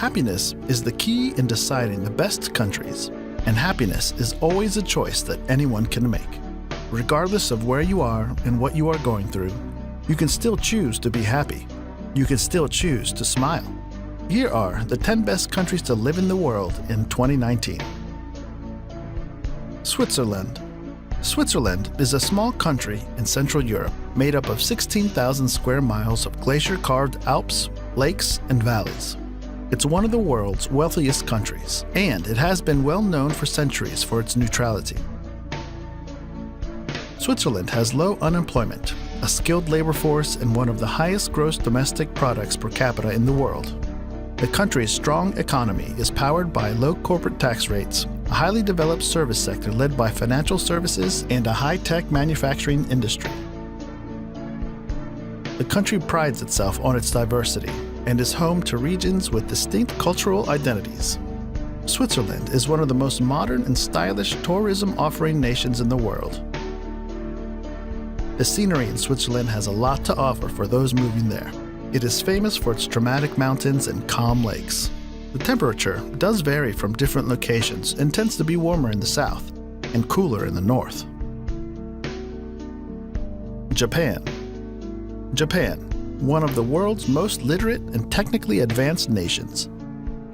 Happiness is the key in deciding the best countries, and happiness is always a choice that anyone can make. Regardless of where you are and what you are going through, you can still choose to be happy. You can still choose to smile. Here are the 10 best countries to live in the world in 2019. Switzerland. Switzerland is a small country in Central Europe made up of 16,000 square miles of glacier-carved Alps, lakes, and valleys. It's one of the world's wealthiest countries, and it has been well known for centuries for its neutrality. Switzerland has low unemployment, a skilled labor force, and one of the highest gross domestic products per capita in the world. The country's strong economy is powered by low corporate tax rates, a highly developed service sector led by financial services, and a high-tech manufacturing industry. The country prides itself on its diversity and is home to regions with distinct cultural identities. Switzerland is one of the most modern and stylish tourism-offering nations in the world. The scenery in Switzerland has a lot to offer for those moving there. It is famous for its dramatic mountains and calm lakes. The temperature does vary from different locations and tends to be warmer in the south and cooler in the north. Japan. Japan, one of the world's most literate and technically advanced nations.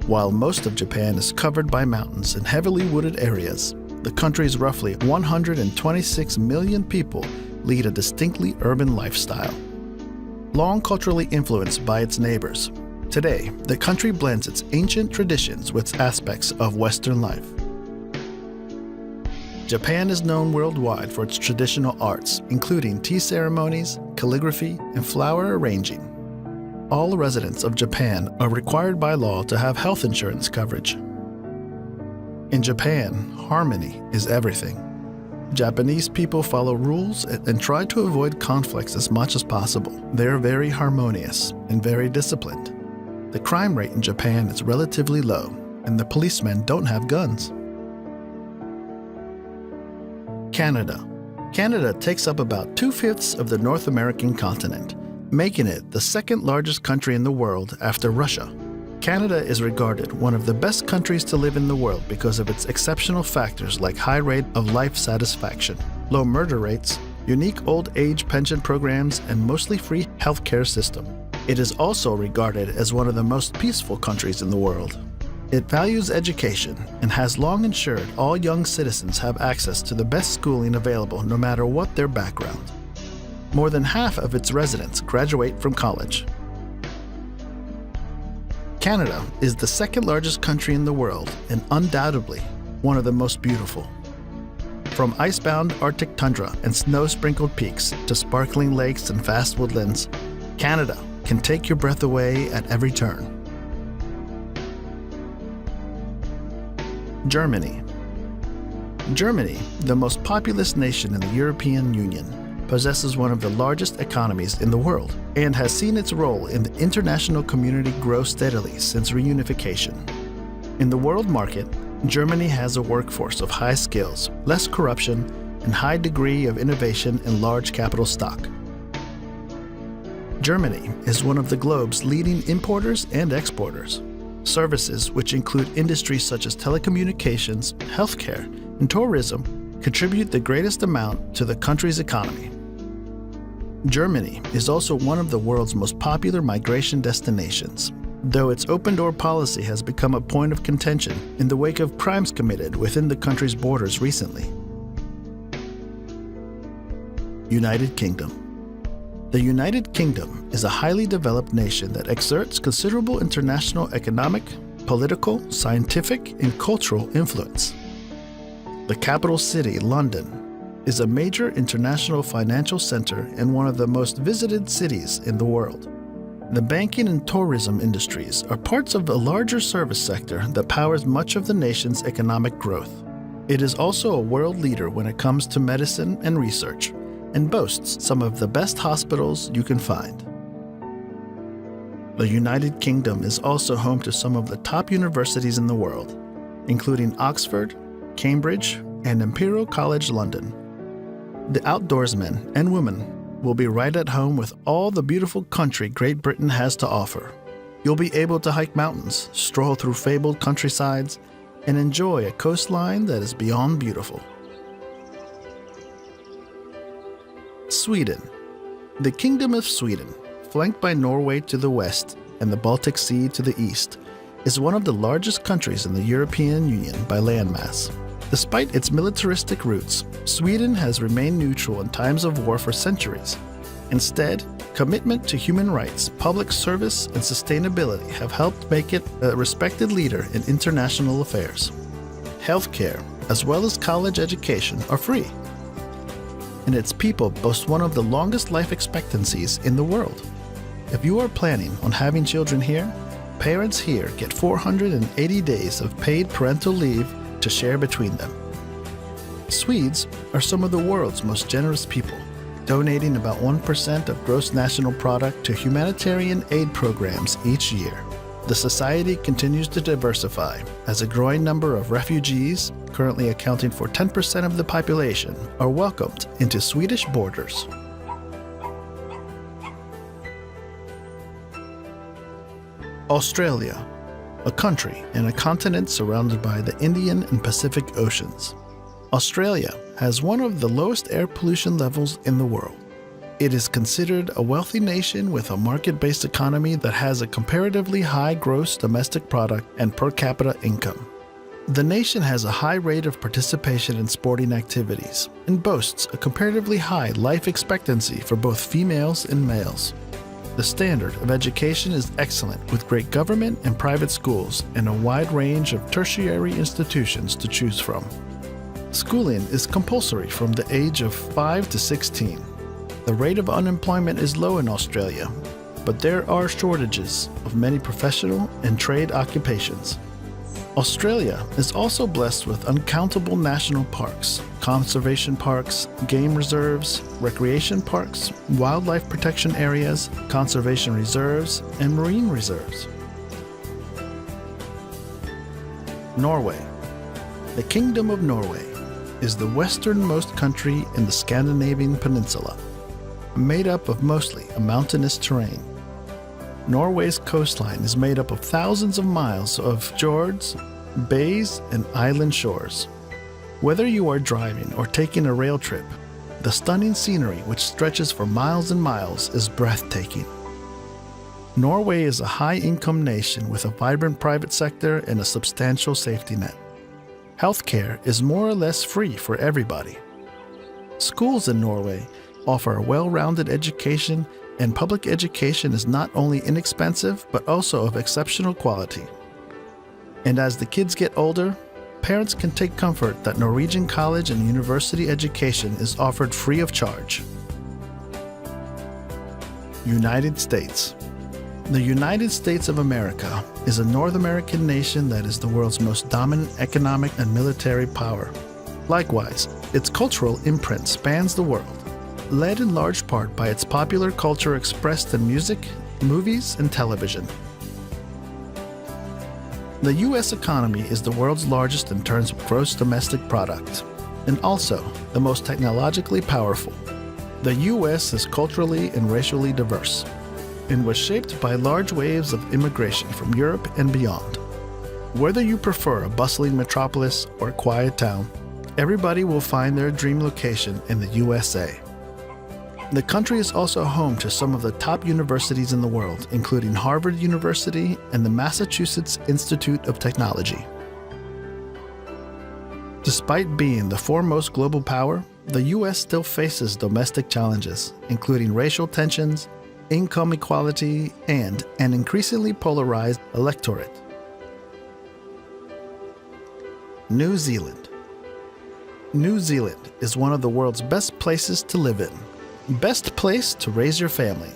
While most of Japan is covered by mountains and heavily wooded areas, the country's roughly 126 million people lead a distinctly urban lifestyle. Long culturally influenced by its neighbors, today the country blends its ancient traditions with aspects of Western life. Japan is known worldwide for its traditional arts, including tea ceremonies, calligraphy, and flower arranging. All residents of Japan are required by law to have health insurance coverage. In Japan, harmony is everything. Japanese people follow rules and try to avoid conflicts as much as possible. They are very harmonious and very disciplined. The crime rate in Japan is relatively low, and the policemen don't have guns. Canada. Canada takes up about 2/5 of the North American continent, making it the second largest country in the world after Russia. Canada is regarded one of the best countries to live in the world because of its exceptional factors like high rate of life satisfaction, low murder rates, unique old age pension programs, and mostly free healthcare system. It is also regarded as one of the most peaceful countries in the world. It values education and has long ensured all young citizens have access to the best schooling available no matter what their background. More than half of its residents graduate from college. Canada is the second largest country in the world and undoubtedly one of the most beautiful. From icebound Arctic tundra and snow-sprinkled peaks to sparkling lakes and vast woodlands, Canada can take your breath away at every turn. Germany. Germany, the most populous nation in the European Union, possesses one of the largest economies in the world and has seen its role in the international community grow steadily since reunification. In the world market, Germany has a workforce of high skills, less corruption, and high degree of innovation and large capital stock. Germany is one of the globe's leading importers and exporters. Services, which include industries such as telecommunications, healthcare, and tourism, contribute the greatest amount to the country's economy. Germany is also one of the world's most popular migration destinations, though its open-door policy has become a point of contention in the wake of crimes committed within the country's borders recently. United Kingdom. The United Kingdom is a highly developed nation that exerts considerable international economic, political, scientific, and cultural influence. The capital city, London, is a major international financial center and one of the most visited cities in the world. The banking and tourism industries are parts of a larger service sector that powers much of the nation's economic growth. It is also a world leader when it comes to medicine and research, and boasts some of the best hospitals you can find. The United Kingdom is also home to some of the top universities in the world, including Oxford, Cambridge, and Imperial College London. The outdoorsmen and women will be right at home with all the beautiful country Great Britain has to offer. You'll be able to hike mountains, stroll through fabled countrysides, and enjoy a coastline that is beyond beautiful. Sweden. The Kingdom of Sweden, flanked by Norway to the west and the Baltic Sea to the east, is one of the largest countries in the European Union by landmass. Despite its militaristic roots, Sweden has remained neutral in times of war for centuries. Instead, commitment to human rights, public service, and sustainability have helped make it a respected leader in international affairs. Healthcare, as well as college education, are free. And its people boast one of the longest life expectancies in the world. If you are planning on having children here, parents here get 480 days of paid parental leave to share between them. Swedes are some of the world's most generous people, donating about 1% of gross national product to humanitarian aid programs each year. The society continues to diversify as a growing number of refugees, currently accounting for 10% of the population, are welcomed into Swedish borders. Australia, a country and a continent surrounded by the Indian and Pacific Oceans. Australia has one of the lowest air pollution levels in the world. It is considered a wealthy nation with a market-based economy that has a comparatively high gross domestic product and per capita income. The nation has a high rate of participation in sporting activities and boasts a comparatively high life expectancy for both females and males. The standard of education is excellent, with great government and private schools and a wide range of tertiary institutions to choose from. Schooling is compulsory from the age of 5 to 16. The rate of unemployment is low in Australia, but there are shortages of many professional and trade occupations. Australia is also blessed with uncountable national parks, conservation parks, game reserves, recreation parks, wildlife protection areas, conservation reserves, and marine reserves. Norway. The Kingdom of Norway is the westernmost country in the Scandinavian peninsula, made up of mostly a mountainous terrain. Norway's coastline is made up of thousands of miles of fjords, bays, and island shores. Whether you are driving or taking a rail trip, the stunning scenery, which stretches for miles and miles, is breathtaking. Norway is a high-income nation with a vibrant private sector and a substantial safety net. Healthcare is more or less free for everybody. Schools in Norway offer a well-rounded education, and public education is not only inexpensive but also of exceptional quality. And as the kids get older, parents can take comfort that Norwegian college and university education is offered free of charge. United States. The United States of America is a North American nation that is the world's most dominant economic and military power. Likewise, its cultural imprint spans the world, led in large part by its popular culture expressed in music, movies, and television. The U.S. economy is the world's largest in terms of gross domestic product, and also the most technologically powerful. The U.S. is culturally and racially diverse, and was shaped by large waves of immigration from Europe and beyond. Whether you prefer a bustling metropolis or a quiet town, everybody will find their dream location in the USA. The country is also home to some of the top universities in the world, including Harvard University and the Massachusetts Institute of Technology. Despite being the foremost global power, the U.S. still faces domestic challenges, including racial tensions, income equality, and an increasingly polarized electorate. New Zealand. New Zealand is one of the world's best places to live in. Best place to raise your family.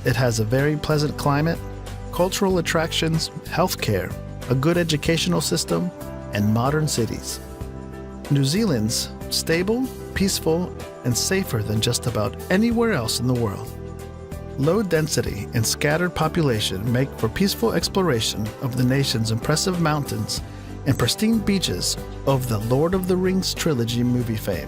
It has a very pleasant climate, cultural attractions, healthcare, a good educational system, and modern cities. New Zealand's stable, peaceful, and safer than just about anywhere else in the world. Low density and scattered population make for peaceful exploration of the nation's impressive mountains and pristine beaches of the Lord of the Rings trilogy movie fame.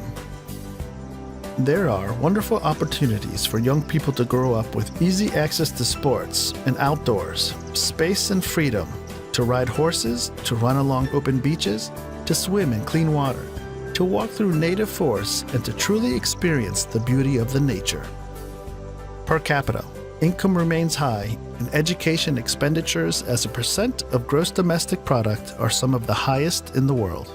There are wonderful opportunities for young people to grow up with easy access to sports and outdoors, space and freedom, to ride horses, to run along open beaches, to swim in clean water, to walk through native forests, and to truly experience the beauty of the nature. Per capita, income remains high, and education expenditures as a percent of gross domestic product are some of the highest in the world.